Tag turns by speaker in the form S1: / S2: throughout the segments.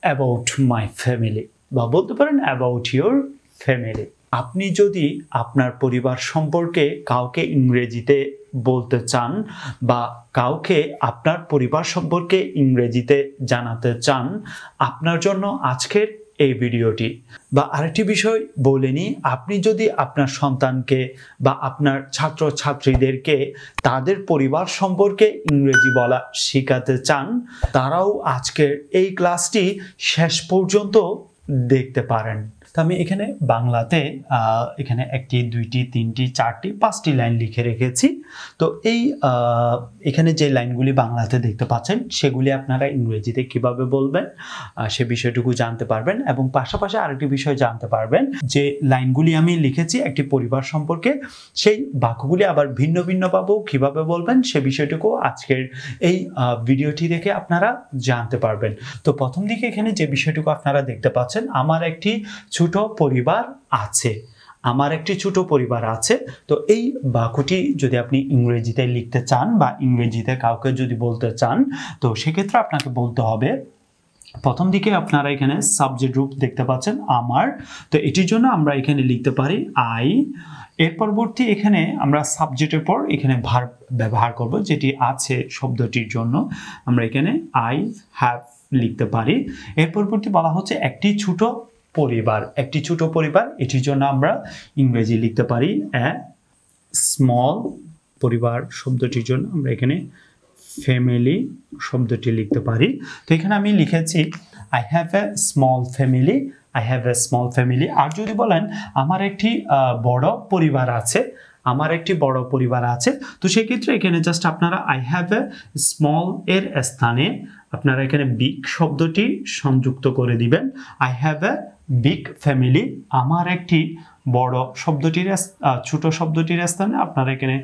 S1: About my family বা বলতে পারেন অ্যাবাউট ইউর ফ্যামিলি। আপনি যদি আপনার পরিবার সম্পর্কে কাউকে ইংরেজিতে বলতে চান বা কাউকে আপনার পরিবার সম্পর্কে ইংরেজিতে জানাতে চান, আপনার জন্য আজকের এই ভিডিওটি। বা আরেকটি বিষয় বলে নিই, আপনি যদি আপনার সন্তানকে বা আপনার ছাত্রছাত্রীদেরকে তাদের পরিবার সম্পর্কে ইংরেজি বলা শেখাতে চান, তারাও আজকের এই ক্লাসটি শেষ পর্যন্ত দেখতে পারেন। তো আমি এখানে বাংলাতে এখানে একটি, দুইটি, তিনটি, চারটি, পাঁচটি লাইন লিখে রেখেছি। তো এই এখানে যে লাইনগুলি বাংলাতে দেখতে পাচ্ছেন সেগুলি আপনারা ইংরেজিতে কিভাবে বলবেন সে বিষয়টুকু জানতে পারবেন, এবং পাশাপাশি আরেকটি বিষয় জানতে পারবেন যে লাইনগুলি আমি লিখেছি একটি পরিবার সম্পর্কে, সেই বাক্যগুলি আবার ভিন্ন ভিন্নভাবেও কিভাবে বলবেন সে বিষয়টুকু আজকের এই ভিডিওটি দেখে আপনারা জানতে পারবেন। তো প্রথম দিকে এখানে যে বিষয়টুকু আপনারা দেখতে পাচ্ছেন, আমার একটি ছোট পরিবার আছে। আমার একটি ছোট পরিবার আছে। তো এই বাক্যটি যদি আপনি ইংরেজিতে লিখতে চান বা ইংরেজিতে কাউকে যদি বলতে চান, তো সেক্ষেত্রে আপনাকে বলতে হবে, প্রথম দিকে আপনারা এখানে সাবজেক্ট রূপ দেখতে পাচ্ছেন আমার। তো এটির জন্য আমরা এখানে লিখতে পারি আই। এর পরবর্তী এখানে আমরা সাবজেক্টের পর এখানে ভার্ব ব্যবহার করব, যেটি আছে শব্দটির জন্য। আমরা এখানে আই হ্যাভ লিখতে পারি। এর পরবর্তী বলা হচ্ছে একটি ছোট পরিবার। একটি ছোট পরিবার, এটির জন্য আমরা ইংরেজি লিখতে পারি এ স্মল। পরিবার শব্দটির জন্য আমরা এখানে ফ্যামিলি শব্দটি লিখতে পারি। তো এখানে আমি লিখেছি I have a small family. I have a small family. আর যদি বলেন আমার একটি বড় পরিবার আছে, আমার একটি বড় পরিবার আছে, তো সেক্ষেত্রে এখানে জাস্ট আপনারা আই হ্যাভ এ স্মল এর স্থানে আপনারা এখানে বিগ শব্দটি সংযুক্ত করে দিবেন। I have a big family. আমার একটি বড় শব্দটির ছোট শব্দটির স্থানে আপনারা এখানে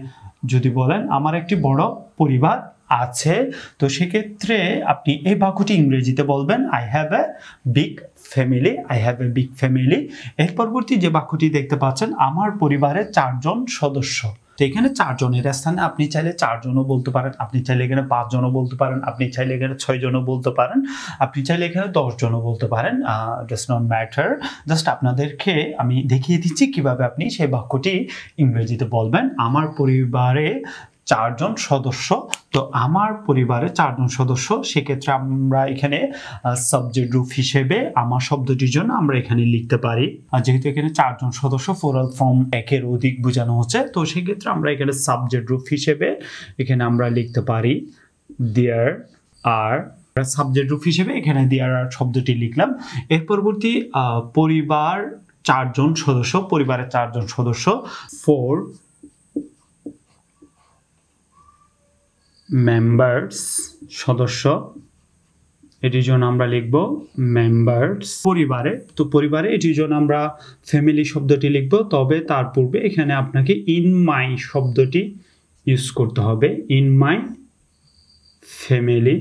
S1: যদি বলেন আমার একটি বড় পরিবার আছে, তো সেক্ষেত্রে আপনি এই বাক্যটি ইংরেজিতে বলবেন I have a big family. I have a big family. এর পরবর্তী যে বাক্যটি দেখতে পাচ্ছেন, আমার পরিবারে 4 জন সদস্য। তো এখানে 4 জনের স্থানে আপনি চাইলে 4 জনও বলতে পারেন, আপনি চাইলে এখানে 5 জনও বলতে পারেন, আপনি চাইলে এখানে 6 জনও বলতে পারেন, আপনি চাইলে এখানে 10 জনও বলতে পারেন। Does not matter. জাস্ট আপনাদেরকে আমি দেখিয়ে দিচ্ছি কিভাবে আপনি সেই বাক্যটি ইংরেজিতে বলবেন। আমার পরিবারে 4 জন সদস্য। তো আমার পরিবারে 4 জন সদস্য, সেক্ষেত্রে আমরা এখানে সাবজেক্ট রূপ হিসেবে আমার শব্দটির জন্য আমরা এখানে লিখতে পারি, আর যেহেতু এখানে 4 জন সদস্য প্লুরাল ফর্ম একের অধিক বোঝানো হচ্ছে, তো সেক্ষেত্রে আমরা এখানে সাবজেক্ট রূপ হিসেবে এখানে আমরা লিখতে পারি দেয়ার আর। সাবজেক্ট রূপ হিসেবে এখানে দেয়ার আর শব্দটি লিখলাম। এর পরবর্তী পরিবার 4 জন সদস্য, পরিবারের 4 জন সদস্য, 4 মেম্বার্স সদস্য, এটির জন্য আমরা লিখব মেম্বার্স। পরিবারে, তো পরিবারে এটির জন্য আমরা ফ্যামিলি শব্দটি লিখব, তবে তার পূর্বে এখানে আপনাকে ইন মাই শব্দটি ইউজ করতে হবে। In my family.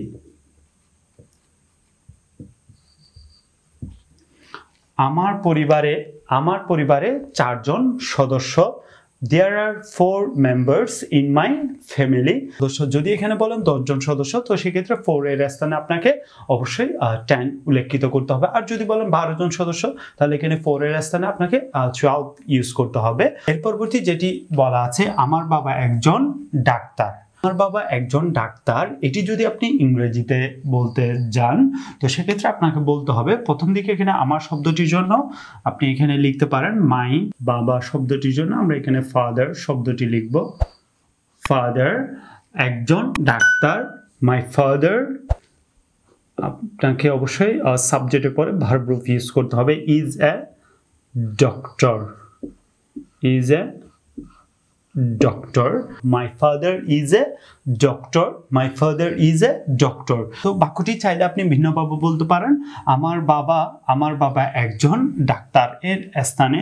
S1: আমার পরিবারে 4 জন সদস্য। There are 4 members in my family. যদি এখানে বলেন 10 জন সদস্য, তো সেক্ষেত্রে 4 এর স্থানে আপনাকে অবশ্যই 10 উল্লেখিত করতে হবে। আর যদি বলেন 12 জন সদস্য, তাহলে এখানে 4 এর স্থানে আপনাকে 12 ইউজ করতে হবে। এর পরবর্তী যেটি বলা আছে, আমার বাবা একজন ডাক্তার। আমার বাবা একজন ডাক্তার, এটি যদি আপনি ইংরেজিতে বলতে যান, তো সেক্ষেত্রে আপনাকে বলতে হবে, প্রথম দিকে এখানে আমার শব্দটির জন্য আপনি এখানে লিখতে পারেন মাই। বাবা শব্দটির জন্য আমরা এখানে ফাদার শব্দটি লিখব। ফাদার একজন ডাক্তার, মাই ফাদার। আপনাকে অবশ্যই সাবজেক্টের পরে ভার্ব রূপ ইউজ করতে হবে। Is a doctor. Is a doctor. My father is a doctor. My father is a doctor. তো বাক্যটি চাইলে আপনি ভিন্নভাবে বলতে পারেন আমার বাবা একজন ডাক্তার এর স্থানে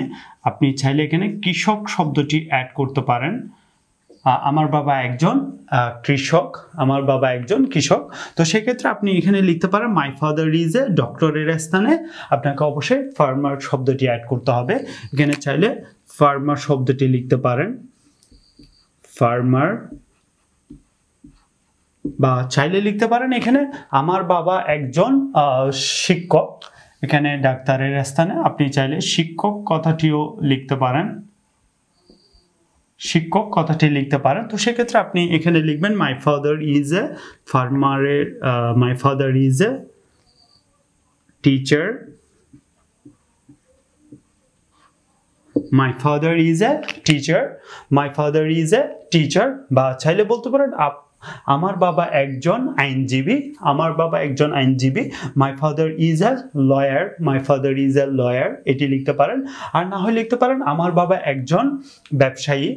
S1: আপনি চাইলে এখানে কৃষক শব্দটি অ্যাড করতে পারেন। আমার বাবা একজন কৃষক। আমার বাবা একজন কৃষক। তো সেক্ষেত্রে আপনি এখানে লিখতে পারেন মাই ফাদার ইজ এ ডক্টরের স্থানে আপনাকে অবশ্যই ফার্মার শব্দটি অ্যাড করতে হবে। এখানে চাইলে ফার্মার শব্দটি লিখতে পারেন। ফার্মার। বা চাইলে লিখতে পারেন এখানে আমার বাবা একজন শিক্ষক, এখানে ডাক্তারের স্থানে আপনি চাইলে শিক্ষক কথাটিও লিখতে পারেন, শিক্ষক কথাটি লিখতে পারেন। তো সেক্ষেত্রে আপনি এখানে লিখবেন মাই ফাদার ইজ এ ফার্মারের, my father is a teacher, my father is a teacher, my father is a teacher. বা চাইলে বলতে পারেন আমার বাবা একজন আইনজীবী, আমার বাবা একজন আইনজীবী, মাই father is a lawyer, my father is a lawyer, এটি লিখতে পারেন। আর না হয় লিখতে পারেন আমার বাবা একজন ব্যবসায়ী,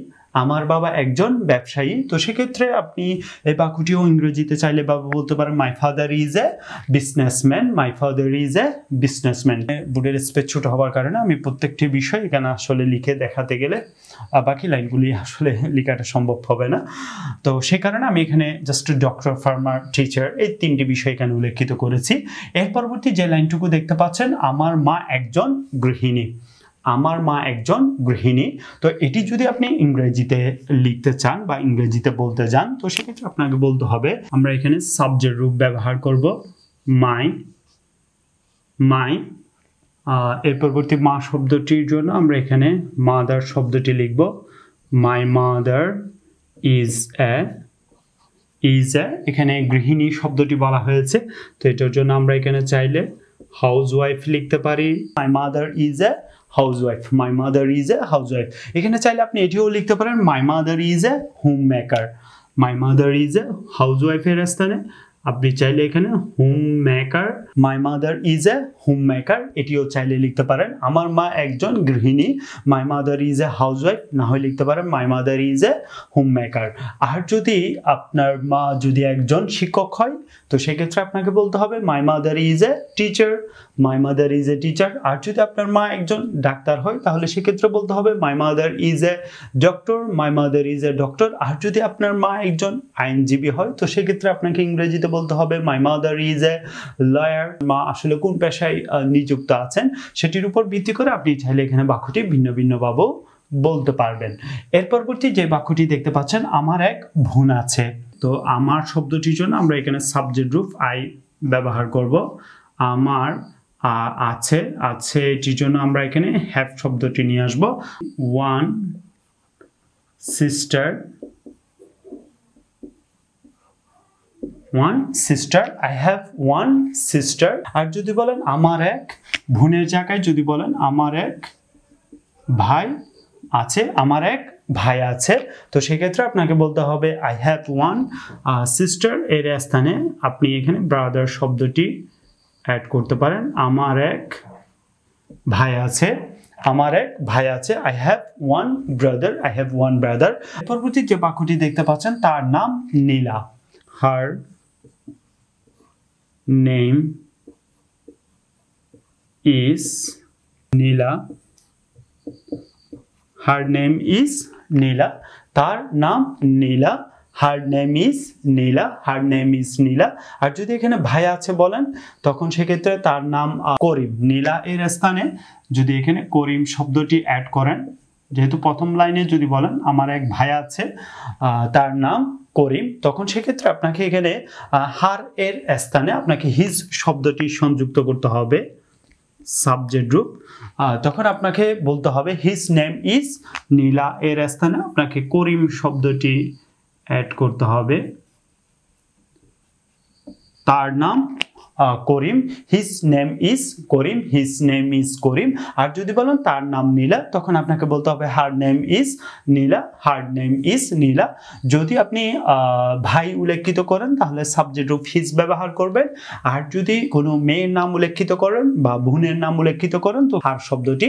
S1: আমার বাবা একজন ব্যবসায়ী। তো সেক্ষেত্রে আপনি এই বাক্যটিও ইংরেজিতে চাইলে বাবা বলতে পারেন my father is a businessman, my father is a businessman. বোর্ডের স্পেস ছোট হওয়ার কারণে আমি প্রত্যেকটি বিষয় এখানে আসলে লিখে দেখাতে গেলে বাকি লাইনগুলি আসলে লেখাটা সম্ভব হবে না। তো সেই কারণে আমি এখানে জাস্ট ডক্টর, ফার্মার, টিচার এই তিনটি বিষয় এখানে উল্লেখিত করেছি। এর পরবর্তী যে লাইনটুকু দেখতে পাচ্ছেন আমার মা একজন গৃহিণী, আমার মা একজন গৃহিণী। তো এটি যদি আপনি ইংরেজিতে লিখতে চান বা ইংরেজিতে বলতে যান তো সেক্ষেত্রে আপনাকে বলতে হবে, আমরা এখানে সাবজেক্ট রূপ ব্যবহার করব মাই, মাই। এর পরবর্তী মা শব্দটির জন্য আমরা এখানে মাদার শব্দটি লিখব, মাই mother is A, is a, এখানে গৃহিণী শব্দটি বলা হয়েছে তো এটার জন্য আমরা এখানে চাইলে হাউস ওয়াইফ লিখতে পারি, my mother is a housewife, my mother is a housewife. এখানে চাইলে আপনি এটিও লিখতে পারেন my mother is a home maker, my mother is a হাউসওয়াইফের স্থানে আপনি চাইলে এখানে homemaker, my mother is a home maker এটিও চাইলে লিখতে পারেন। আমার মা একজন গৃহিণী, my mother is a housewife, না হয় লিখতে পারেন my mother is a home maker. আর যদি আপনার মা যদি একজন শিক্ষক হয় তো সেক্ষেত্রে আপনাকে বলতে হবে my mother is a teacher, my mother is a teacher. আর যদি আপনার মা একজন ডাক্তার হয় তাহলে সেক্ষেত্রে বলতে হবে my mother is a doctor, my mother is a doctor. আর যদি আপনার মা একজন আইনজীবী হয় তো সেক্ষেত্রে আপনাকে ইংরেজিতে বলতে হবে my mother is a lawyer. মা আসলে কোন পেশায় নিযুক্ত আছেন সেটির উপর ভিত্তি করে আপনি চাইলে এখানে বাক্যটি ভিন্ন ভিন্নভাবেও বলতে পারবেন। এর পরবর্তী যে বাক্যটি দেখতে পাচ্ছেন আমার এক বোন আছে, তো আমার শব্দটির জন্য আমরা এখানে সাবজেক্ট রূপ আই ব্যবহার করব। আমার আছে, আছে এটির জন্য আমরা এখানে হ্যাভ শব্দটি নিয়ে আসব। One sister, one sister, I have one sister. আর যদি বলেন আমার এক বোনের জায়গায় যদি বলেন আমার এক ভাই আছে, আমার এক ভাই আছে, তো সেক্ষেত্রে আপনাকে বলতে হবে আই হ্যাভ ওয়ান সিস্টার। এর স্থানে আপনি এখানে ব্রাদার শব্দটি অ্যাড করতে পারেন, আমার এক ভাই আছে, আমার এক ভাই আছে, I have one brother, I have one brother. পরবর্তী যে বাক্যটি দেখতে পাচ্ছেন তার নাম Nila, her name is Nila, her name is Nila, তার নাম Nila, her name is Nila, her name is Nila. আর যদি এখানে ভাই আছে বলেন তখন সেক্ষেত্রে তার নাম করিম, নীলা এর স্থানে যদি এখানে করিম শব্দটি অ্যাড করেন, যেহেতু প্রথম লাইনে যদি বলেন আমার এক ভাই আছে তার নাম করিম, তখন সেক্ষেত্রে আপনাকে এখানে হার এর স্থানে আপনাকে হিজ শব্দটি সংযুক্ত করতে হবে সাবজেক্ট রূপ। তখন আপনাকে বলতে হবে হিজ নেম ইজ নীলা, এর স্থানে আপনাকে করিম শব্দটি অ্যাড করতে হবে, তার নাম Karim, his name is Karim, his name is Karim. আর যদি বলেন তার নাম নীলা তখন আপনাকে বলতে হবে her name is Nila, her name is Nila. যদি আপনি ভাই উল্লেখিত করেন তাহলে সাবজেক্ট রূপ হিজ ব্যবহার করবেন, আর যদি কোনো মেয়ের নাম উল্লেখিত করেন বা বোনের নাম উল্লেখিত করেন তো হার শব্দটি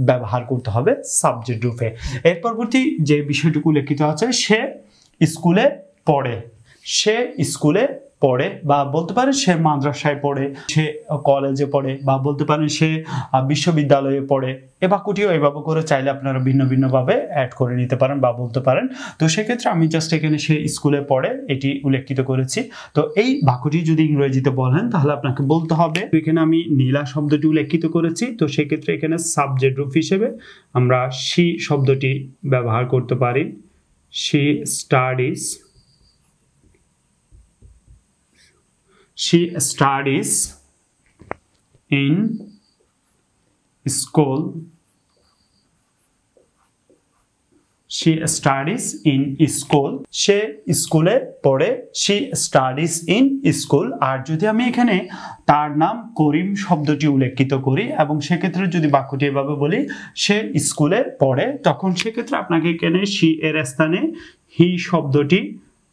S1: ব্যবহার করতে হবে সাবজেক্ট রূপে। এর পরবর্তী যে বিষয়টুকু উল্লেখিত আছে সে স্কুলে পড়ে, সে স্কুলে পড়ে বা বলতে পারেন সে মাদ্রাসায় পড়ে, সে কলেজে পড়ে বা বলতে পারেন সে বিশ্ববিদ্যালয়ে পড়ে। এ বাক্যটিও এভাবে করে চাইলে আপনারা ভিন্ন ভিন্নভাবে অ্যাড করে নিতে পারেন বা বলতে পারেন। তো সেক্ষেত্রে আমি জাস্ট এখানে সে স্কুলে পড়ে এটি উল্লেখিত করেছি। তো এই বাক্যটি যদি ইংরেজিতে বলেন তাহলে আপনাকে বলতে হবে, এখানে আমি নীলা শব্দটি উল্লেখিত করেছি, তো সেক্ষেত্রে এখানে সাবজেক্ট রূপ হিসেবে আমরা শি শব্দটি ব্যবহার করতে পারি। She studies, she studies in school. She studies in school. সে স্কুলে পড়ে। She studies in school. আর যদি আমি এখানে তার নাম করিম শব্দটি উল্লেখিত করি এবং সেক্ষেত্রে যদি বাক্যটি এভাবে বলি সে স্কুলে পড়ে, তখন সেক্ষেত্রে আপনাকে এখানে she এর স্থানে he শব্দটি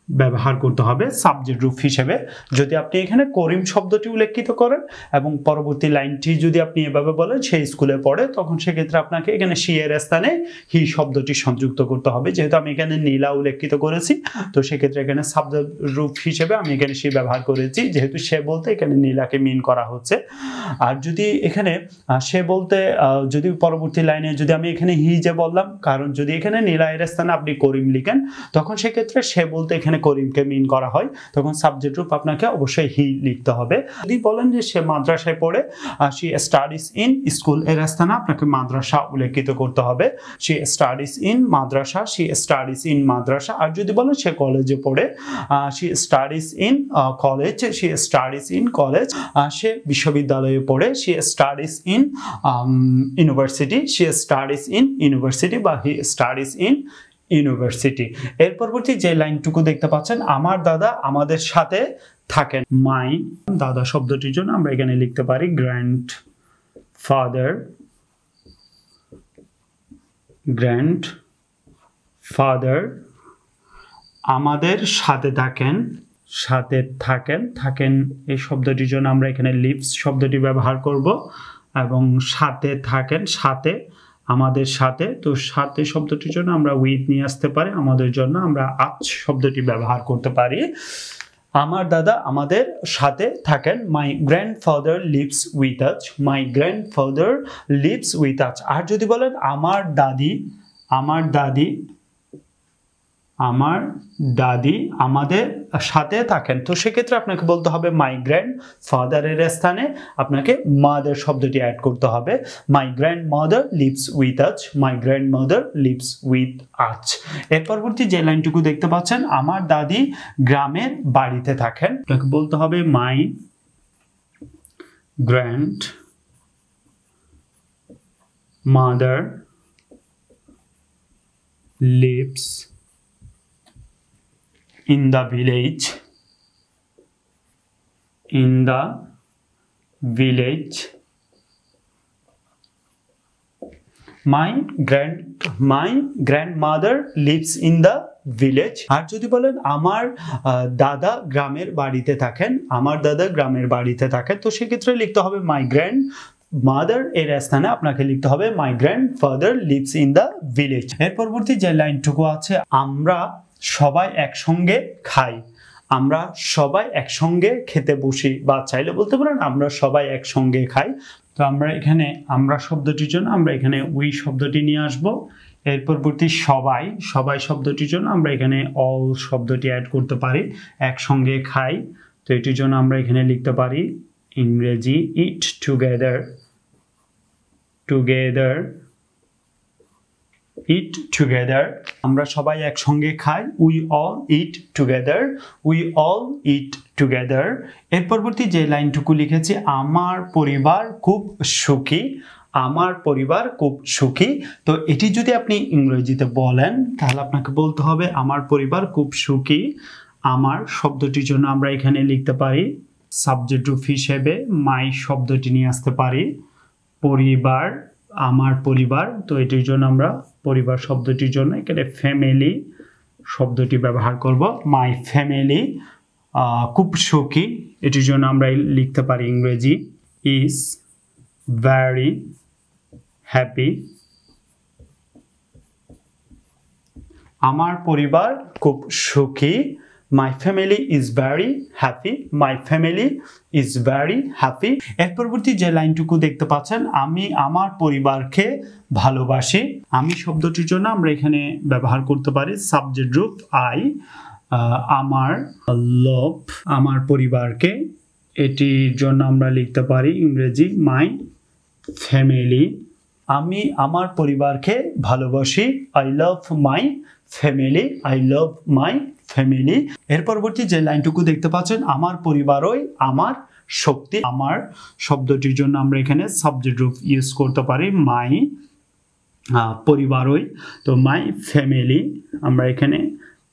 S1: ব্যবহার করতে হবে সাবজেক্ট রূপ হিসেবে। যদি আপনি এখানে করিম শব্দটি উল্লেখিত করেন এবং পরবর্তী লাইনটি যদি আপনি এভাবে বলেন সে স্কুলে পড়ে, তখন সেক্ষেত্রে আপনাকে এখানে সি এর স্থানে হি শব্দটি সংযুক্ত করতে হবে। যেহেতু আমি এখানে নীলা উল্লেখিত করেছি, তো সেক্ষেত্রে এখানে সাবজেক্ট রূপ হিসেবে আমি এখানে সে ব্যবহার করেছি, যেহেতু সে বলতে এখানে নীলাকে মিন করা হচ্ছে। আর যদি এখানে সে বলতে যদি পরবর্তী লাইনে যদি আমি এখানে হি যে বললাম, কারণ যদি এখানে নীলা এর স্থানে আপনি করিম লিখেন, তখন সেক্ষেত্রে সে বলতে এখানে করিমকে মিন করা হয়, তখন সাবজেক্ট রূপ আপনাকে অবশ্যই হি লিখতে হবে। যদি বলেন যে সে মাদ্রাসায় পড়ে, she studies in school এর স্থানে আপনাকে মাদ্রাসা উল্লেখিত করতে হবে। she studies in Madrasa, she studies in মাদ্রাসা। আর যদি বলেন সে কলেজে পড়ে, she studies in college, she studies in college। সে বিশ্ববিদ্যালয়ে পড়ে, she studies in university, she studies in university বা he studies in ইউনিভার্সিটি। এর পরবর্তী যে লাইনটুকু দেখতে পাচ্ছেন, আমার দাদা আমাদের সাথে থাকেন। মাই দাদা শব্দটির জন্য আমরা এখানে লিখতে পারি গ্র্যান্ড ফাদার, গ্র্যান্ড ফাদার। আমাদের সাথে থাকেন, সাথে থাকেন, থাকেন এই শব্দটির জন্য আমরা এখানে লিভস শব্দটি ব্যবহার করব এবং সাথে থাকেন, সাথে আমাদের সাথে। তো সাথে শব্দটির জন্য আমরা উইথ নিয়ে আসতে পারি, আমাদের জন্য আমরা আজ শব্দটি ব্যবহার করতে পারি। আমার দাদা আমাদের সাথে থাকেন। My grandfather lives with us, my grandfather lives with us. আর যদি বলেন আমার দাদি, আমার দাদি, আমার দাদি আমাদের সাথে থাকেন, তো সেক্ষেত্রে আপনাকে বলতে হবে মাই গ্র্যান্ড ফাদারের স্থানে আপনাকে মাদার শব্দটি অ্যাড করতে হবে। My grandmother leaves with us, my grandmother leaves with আস। এর পরবর্তী যে লাইনটুকু দেখতে পাচ্ছেন, আমার দাদি গ্রামের বাড়িতে থাকেন, আপনাকে বলতে হবে my grandmother lives in the village, in the village. My grandmother lives in the village. আর যদি বলেন আমার দাদা গ্রামের বাড়িতে থাকেন, আমার দাদা গ্রামের বাড়িতে থাকেন, তো সেক্ষেত্রে লিখতে হবে মাই গ্র্যান্ড মাদার এর স্থানে আপনাকে লিখতে হবে মাই grandfather lives in the village. এর পরবর্তী যে লাইনটুকু আছে, আমরা সবাই একসঙ্গে খাই, আমরা সবাই একসঙ্গে খেতে বসি, বা চাইলে বলতে পারেন আমরা সবাই একসঙ্গে খাই। তো আমরা এখানে আমরা শব্দটির জন্য আমরা এখানে উই শব্দটি নিয়ে আসব। এর পরবর্তী সবাই, সবাই শব্দটির জন্য আমরা এখানে অল শব্দটি অ্যাড করতে পারি, একসঙ্গে খাই। তো এটির জন্য আমরা এখানে লিখতে পারি ইংরেজি ইট টুগেদার, টুগেদার, eat together। আমরা সবাই একসঙ্গে খাই, we all eat together, we all eat together। এর পরবর্তী যে লাইনটুকু লিখেছি, আমার পরিবার খুব সুখী, আমার পরিবার খুব সুখী। তো এটি যদি আপনি ইংরেজিতে বলেন তাহলে আপনাকে বলতে হবে আমার পরিবার খুব সুখী। আমার শব্দটির জন্য আমরা এখানে লিখতে পারি সাবজেক্ট রূপ হিসেবে মাই শব্দটি নিয়ে আসতে পারি, পরিবার, আমার পরিবার। তো এটির জন্য আমরা পরিবার শব্দটির জন্য এখানে ফ্যামিলি শব্দটি ব্যবহার করব, মাই ফ্যামিলি খুব সুখী। এটির জন্য আমরা লিখতে পারি ইংরেজি ইজ ভেরি হ্যাপি। আমার পরিবার খুব সুখী, my family is very happy, my family is very happy. এর পরবর্তী যে লাইনটুকু দেখতে পাচ্ছেন, আমি আমার পরিবারকে ভালোবাসি। আমি শব্দটির জন্য আমরা এখানে ব্যবহার করতে পারি সাবজেক্ট রূপ আই, আমার লাভ আমার পরিবারকে। এটির জন্য আমরা লিখতে পারি ইংরেজি মাই ফ্যামিলি। আমি আমার পরিবারকে ভালোবাসি, I love my family, I love my family. এর পরবর্তী যে লাইনটুকু দেখতে পাচ্ছেন, আমার পরিবারই আমার শক্তি। আমার শব্দটির জন্য আমরা এখানে সাবজেক্ট রূপ ইউজ করতে পারি মাই, পরিবারই। তো মাই ফ্যামিলি, আমরা এখানে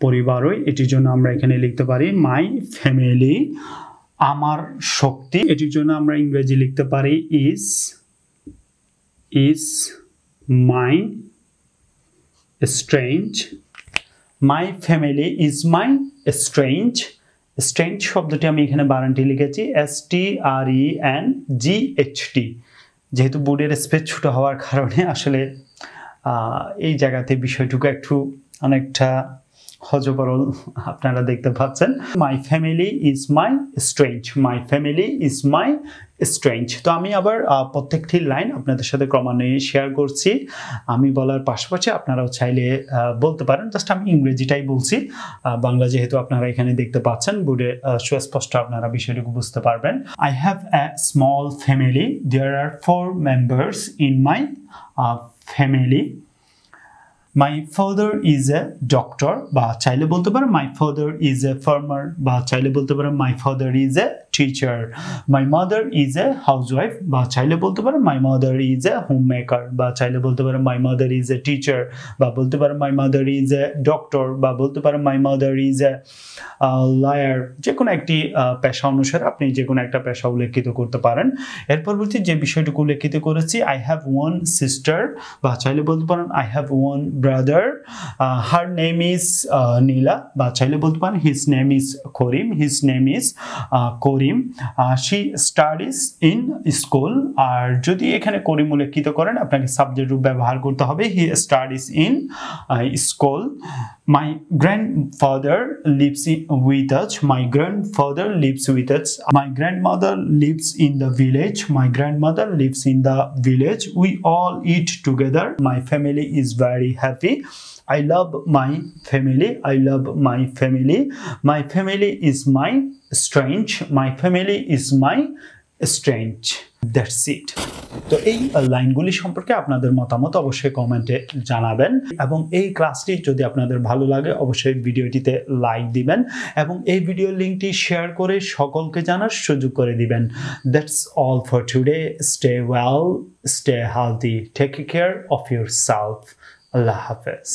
S1: পরিবারই, এটির জন্য আমরা এখানে লিখতে পারি মাই ফ্যামিলি। আমার শক্তি, এটির জন্য আমরা ইংরেজি লিখতে পারি is my strength. My family is my strength. Strength শব্দটি আমি এখানে বানানটি লিখেছি STRENGHT। যেহেতু বোর্ডের স্পেস ছোট হওয়ার কারণে আসলে এই জায়গাতে বিষয়টুকু একটু অনেকটা হজবরল আপনারা দেখতে পাচ্ছেন। My family is my strength, my family is my strength. তো আমি আবার প্রত্যেকটি লাইন আপনাদের সাথে ক্রমান্বয়ে শেয়ার করছি। আমি বলার পাশাপাশি আপনারাও চাইলে বলতে পারেন। জাস্ট আমি ইংরেজিটাই বলছি, বাংলা যেহেতু আপনারা এখানে দেখতে পাচ্ছেন বোর্ডে সুস্পষ্ট, আপনারা বিষয়টুকু বুঝতে পারবেন। I have a small family, there are 4 members in my family. My father is a doctor, বা চাইলে বলতে পারেন my father is a farmer, বা চাইলে বলতে পারেন my father is a teacher. My mother is a housewife, বা চাইলে বলতে পারেন my mother is a home maker, বা চাইলে বলতে পারেন my mother is a teacher, বা বলতে পারেন my mother is a doctor, বা বলতে পারেন my mother is a lawyer. যে কোনো একটি পেশা অনুসারে আপনি যে কোনো একটা পেশা উল্লেখিত করতে পারেন। এর পরবর্তী যে বিষয়টুকু উল্লেখিত করেছি, আই হ্যাভ ওয়ান সিস্টার, বা চাইলে বলতে পারেন I have one brother, her name is Nila, বা চাইলে বলতে পারেন his name is Karim, his name is Karim. She studies in school, আর যদি এখানে করিম উল্লেখিত করেন আপনাকে সাবজেক্ট রূপ ব্যবহার করতে হবে he studies in school. My grandfather leaves with us, my grandfather lives with us, my grandmother lives in the village, my grandmother lives in the village, we all eat together, my family is very happy, I love my family, I love my family, my family is my strength, my family is my strength. That's it. তো এই লাইনগুলি সম্পর্কে আপনাদের মতামত অবশ্যই কমেন্টে জানাবেন, এবং এই ক্লাসটি যদি আপনাদের ভালো লাগে অবশ্যই ভিডিওটিতে লাইক দিবেন এবং এই ভিডিও লিংকটি শেয়ার করে সকলকে জানার সুযোগ করে দিবেন। That's all for today. Stay well, stay healthy, take care of yourself. Allah Hafiz.